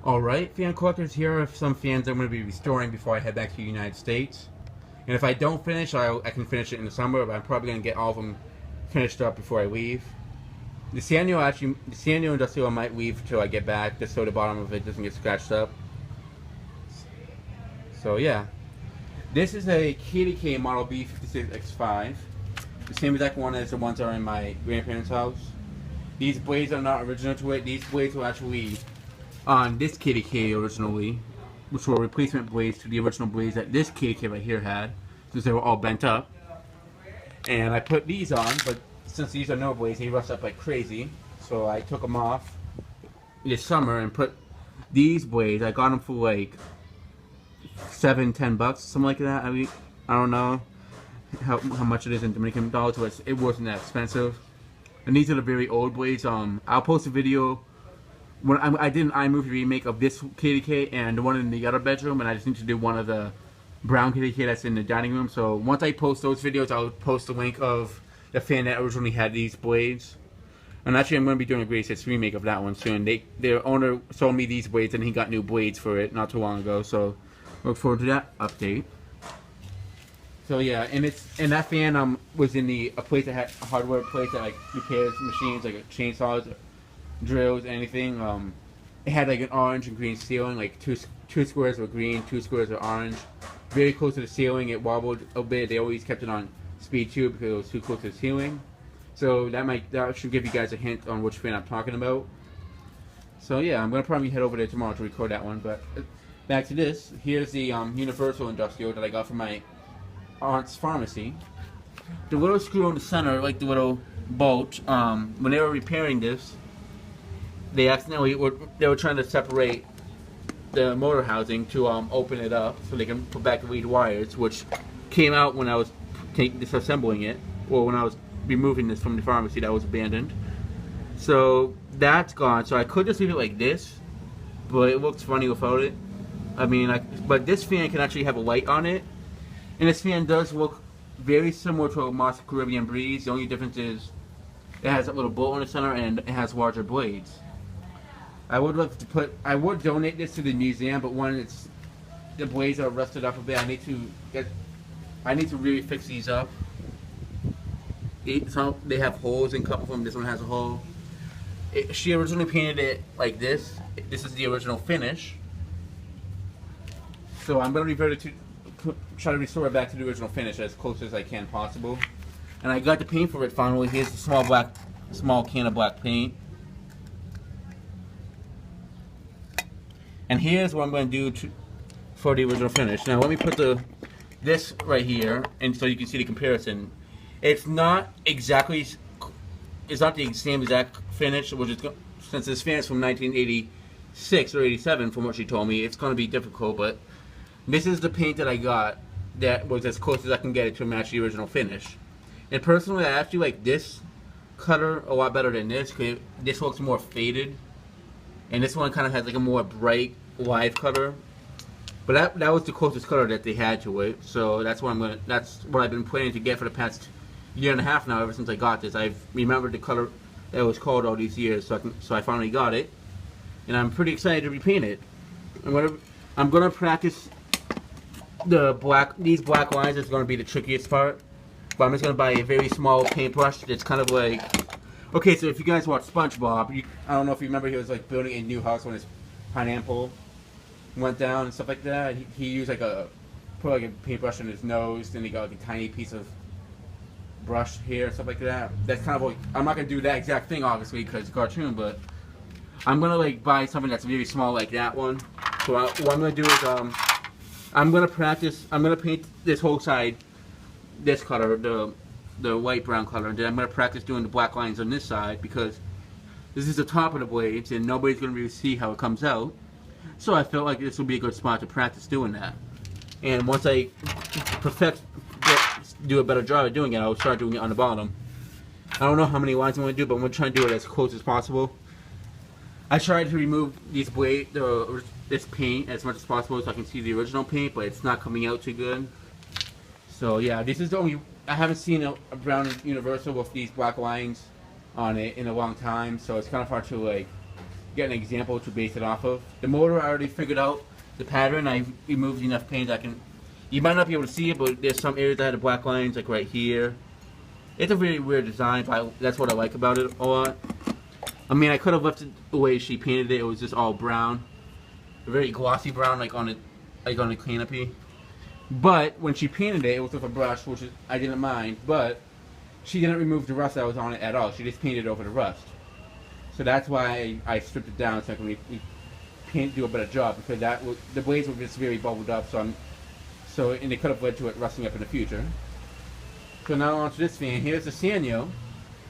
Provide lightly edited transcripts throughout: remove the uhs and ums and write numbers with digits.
Alright, fan collectors, here are some fans I'm going to be restoring before I head back to the United States. And if I don't finish, I can finish it in the summer, but I'm probably going to get all of them finished up before I leave. The Sanyo Industrial I might leave until I get back, just so the bottom of it doesn't get scratched up. So yeah. This is a KDK model B56X5. The same exact one as the ones that are in my grandparents' house. These blades are not original to it. These blades were actually on this KDK originally, which were replacement blades to the original blades that this KDK right here had, since they were all bent up. And I put these on, but since these are no blades, they rust up like crazy. So I took them off this summer and put these blades. I got them for like $7-10 bucks, something like that. I mean, I don't know how much it is in Dominican dollars, but it wasn't that expensive. And these are the very old blades. I'll post a video when I did an iMovie remake of this KDK and the one in the other bedroom, and I just need to do one of the brown KDK that's in the dining room. So once I post those videos, I'll post a link of the fan that originally had these blades. And actually, I'm going to be doing a greatest hits remake of that one soon. Their owner sold me these blades, and he got new blades for it not too long ago. So look forward to that update. So yeah, and that fan was in a place that had a hardware place that like repairs machines like chainsaws, drills, anything. It had like an orange and green ceiling, like two squares were green, 2 squares were orange. Very close to the ceiling, it wobbled a bit. They always kept it on speed 2 because it was too close to the ceiling. So that should give you guys a hint on which fan I'm talking about. So yeah, I'm gonna probably head over there tomorrow to record that one. But back to this. Here's the Universal Industrial that I got from my aunt's pharmacy. The little screw in the center, like the little bolt, when they were repairing this, they were trying to separate the motor housing to open it up so they can put back the lead wires, which came out when I was disassembling it, or when I was removing this from the pharmacy that was abandoned. So that's gone. So I could just leave it like this, but it looks funny without it. I mean, but this fan can actually have a light on it. And this fan does look very similar to a Moss Caribbean Breeze. The only difference is it has that little bolt in the center and it has larger blades. I would donate this to the museum, but the blades are rusted up a bit. I need to really fix these up. They have holes in a couple of them. This one has a hole. She originally painted it like this. This is the original finish. So I'm going to revert it to try to restore it back to the original finish as close as I can possible. And I got the paint for it finally. Here's the small can of black paint. And here's what I'm going to do for the original finish. Now let me put this right here, and so you can see the comparison. It's not the same exact finish, which is, since this fan is from 1986 or 87, from what she told me, it's going to be difficult. But this is the paint that I got that was as close as I can get it to match the original finish. And personally, I actually like this color a lot better than this, because this looks more faded, and this one kind of has like a more bright, live color. But that was the closest color that they had to it, so that's what I've been planning to get for the past year and a half now. Ever since I got this, I've remembered the color that it was called all these years, so I finally got it, and I'm pretty excited to repaint it. I'm gonna practice these black lines. Is going to be the trickiest part, but I'm just going to buy a very small paintbrush. It's kind of like, okay, so if you guys watch SpongeBob, I don't know if you remember, he was like building a new house when his pineapple went down and stuff like that. He used put a paintbrush in his nose, then he got like a tiny piece of brush here and stuff like that. That's kind of like, I'm not going to do that exact thing obviously because it's a cartoon, but I'm going to like buy something that's very small like that one. So what I'm going to do is I'm going to paint this whole side this color, the white brown color, and then I'm going to practice doing the black lines on this side, because this is the top of the blades and nobody's going to really see how it comes out. So I felt like this would be a good spot to practice doing that. And once I do a better job of doing it, I'll start doing it on the bottom. I don't know how many lines I'm going to do, but I'm going to try and do it as close as possible. I tried to remove this paint as much as possible so I can see the original paint, but it's not coming out too good. So yeah, this is the only, I haven't seen a brown Universal with these black lines on it in a long time, so it's kind of hard to like get an example to base it off of. The motor, I already figured out the pattern. I removed enough paint I can. You might not be able to see it, but there's some areas that had the black lines, like right here. It's a really weird design, but that's what I like about it a lot. I mean, I could have left it the way she painted it. It was just all brown, a very glossy brown, like on the canopy. But when she painted it, it was with a brush, which I didn't mind. But she didn't remove the rust that was on it at all. She just painted over the rust. So that's why I stripped it down so I can do a better job, because the blades were just very bubbled up. And it could have led to it rusting up in the future. So now onto this fan. Here's the Sanyo,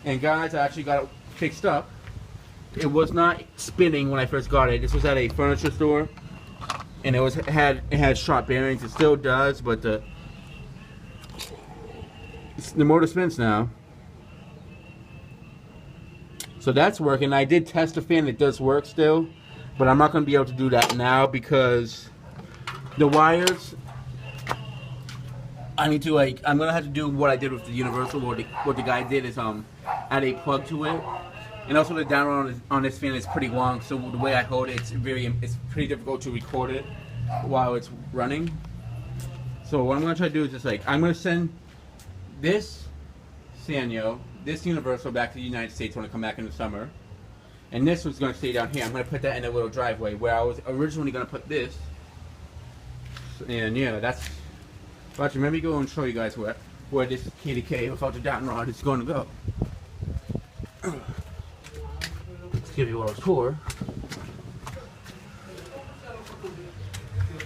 and guys, I actually got it fixed up. It was not spinning when I first got it. This was at a furniture store, and it had sharp bearings. It still does, but the motor spins now. So that's working. I did test the fan. It does work still, but I'm not going to be able to do that now because the wires. I'm gonna have to do what I did with the universal. What the guy did is add a plug to it, and also the down rod on this fan is pretty long. So the way I hold it, it's pretty difficult to record it while it's running. So what I'm gonna try to do is just I'm gonna send this Sanyo, this universal, back to the United States when I come back in the summer, and this one's gonna stay down here. I'm gonna put that in a little driveway where I was originally gonna put this, and yeah, that's. Watch, let me go and show you guys where this KDK without the down rod is going to go. Let's give you a little tour.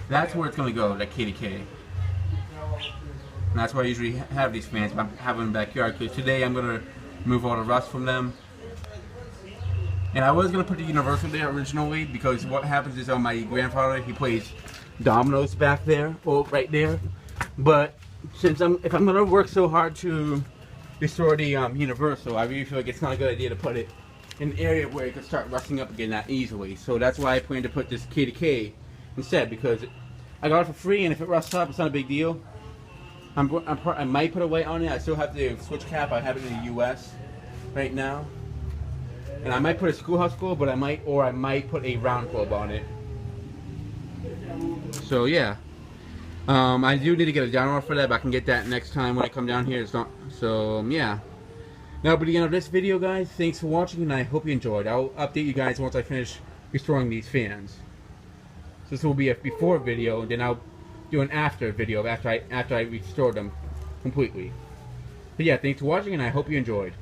That's where it's going to go, that KDK. And that's why I usually have these fans, but I have them in the backyard, because today I'm going to remove all the rust from them. And I was going to put the universal there originally, because what happens is my grandfather, he plays dominoes back there, or right there. But since if I'm gonna work so hard to restore the universal, I really feel like it's not a good idea to put it in an area where it could start rusting up again that easily. So that's why I plan to put this KDK instead, because I got it for free, and if it rusts up, it's not a big deal. I might put a weight on it. I still have the switch cap. I have it in the U.S. right now, and I might put a schoolhouse globe, but I might put a round globe on it. So yeah. I do need to get a down rod for that, but I can get that next time when I come down here. It's not, so yeah. Now, but the end of this video, guys, thanks for watching, and I hope you enjoyed. I'll update you guys once I finish restoring these fans. So this will be a before video, and then I'll do an after video after I restore them completely. But yeah, thanks for watching, and I hope you enjoyed.